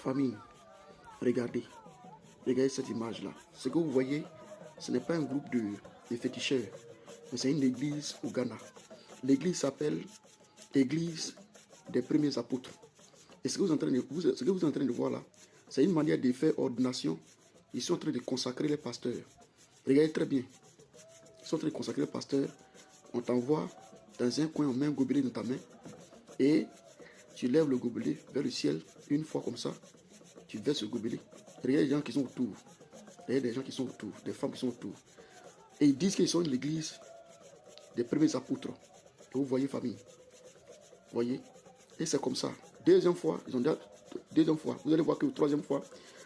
Famille, regardez. Regardez cette image-là. Ce que vous voyez, ce n'est pas un groupe de féticheurs, mais c'est une église au Ghana. L'église s'appelle Église des premiers apôtres. Et ce que vous êtes en train de voir là, c'est une manière de faire ordination. Ils sont en train de consacrer les pasteurs. Regardez très bien. Ils sont en train de consacrer les pasteurs. On t'envoie dans un coin, on met un gobelet dans ta main. Et tu lèves le gobelet vers le ciel une fois comme ça. Tu verses le gobelet. Regardez les gens qui sont autour. Regardez des gens qui sont autour, des femmes qui sont autour. Et ils disent qu'ils sont l'église des premiers apôtres. Et vous voyez, famille. Vous voyez? Et c'est comme ça. Deuxième fois, ils ont dit, deuxième fois, vous allez voir que la troisième fois,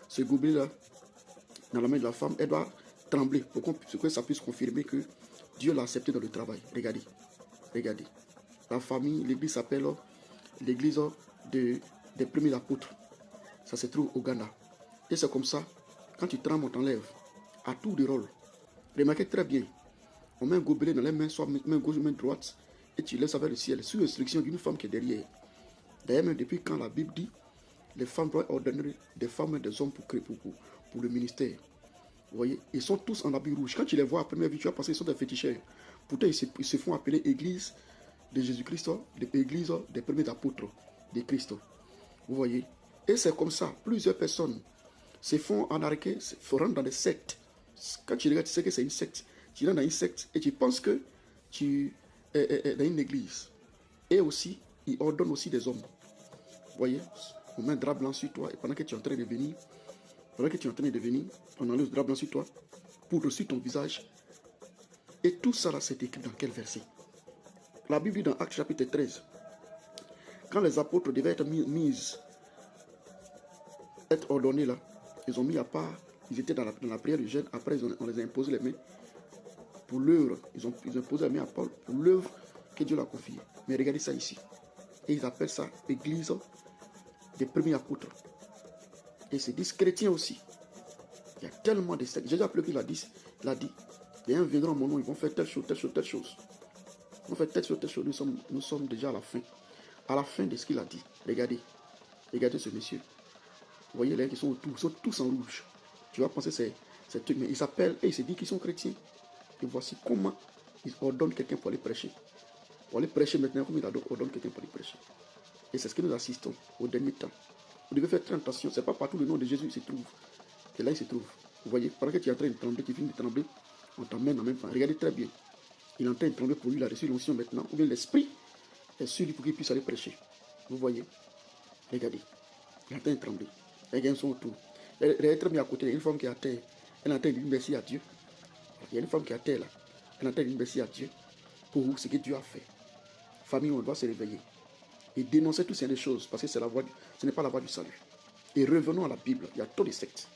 ce gobelet-là, dans la main de la femme, elle doit trembler pour que ça puisse confirmer que Dieu l'a accepté dans le travail. Regardez. Regardez. La famille, l'église s'appelle l'église des premiers apôtres. Ça se trouve au Ghana. Et c'est comme ça, quand tu trembles, on t'enlève. À tour de rôle. Remarquez très bien. On met un gobelet dans les mains, soit main gauche ou main droite, et tu laisses vers le ciel, sous l'instruction d'une femme qui est derrière. D'ailleurs, même depuis quand la Bible dit, les femmes doivent ordonner des femmes et des hommes pour le ministère. Vous voyez, ils sont tous en habit rouge. Quand tu les vois à première vue, tu vas penser qu'ils sont des féticheurs. Pourtant, ils se font appeler Église de Jésus-Christ, l'Église des premiers apôtres de Christ. Vous voyez. Et c'est comme ça, plusieurs personnes se font anarquer, se rentrent dans des sectes. Quand tu regardes, tu sais que c'est une secte. Tu rentres dans une secte et tu penses que tu es dans une église. Et aussi, ils ordonnent aussi des hommes. Vous voyez, on met un drap blanc sur toi et pendant que tu es en train de venir, on enlève le drap blanc sur toi pour dessus ton visage. Et tout ça là, c'est écrit dans quel verset? La Bible dit dans Actes chapitre 13, quand les apôtres devaient être ordonnés là, ils ont mis à part, ils étaient dans la prière du jeûne, après on les a imposé les mains pour l'œuvre, ils ont imposé les mains à Paul pour l'œuvre que Dieu l'a confiée. Mais regardez ça ici. Et ils appellent ça l'église des premiers apôtres. Et c'est disent chrétiens aussi. Il y a tellement de sectes. J'ai déjà appelé qu'il a dit, les uns viendront à mon nom, ils vont faire telle chose, telle chose, telle chose. Ils vont faire telle chose, telle chose. Nous sommes déjà à la fin. À la fin de ce qu'il a dit. Regardez. Regardez ce monsieur. Vous voyez les gens qui sont autour, ils sont tous en rouge. Tu vas penser que c'est truc, mais ils s'appellent et ils se disent qu'ils sont chrétiens. Et voici comment ils ordonnent quelqu'un pour aller prêcher. Pour aller prêcher maintenant, comme ils ordonnent quelqu'un pour aller prêcher. Et c'est ce que nous assistons au dernier temps. Vous devez faire très attention. Ce n'est pas partout le nom de Jésus se trouve. Et là, il se trouve. Vous voyez, pendant que tu es en train de trembler, tu finis de trembler, on t'emmène en même temps. Regardez très bien. Il est en train de trembler pour lui, il a reçu l'onction maintenant. Ou bien l'esprit est sur lui pour qu'il puisse aller prêcher. Vous voyez. Regardez. Il est en train de trembler. Les gens sont autour. Regardez très bien à côté. Il y a une femme qui est à terre. Elle est en train de dire merci à Dieu. Il y a une femme qui est à terre là. Elle est en train de dire merci à Dieu pour ce que Dieu a fait. Famille, on doit se réveiller et dénoncer toutes ces choses parce que ce n'est pas la voie du salut. Et revenons à la Bible. Il y a trop de sectes.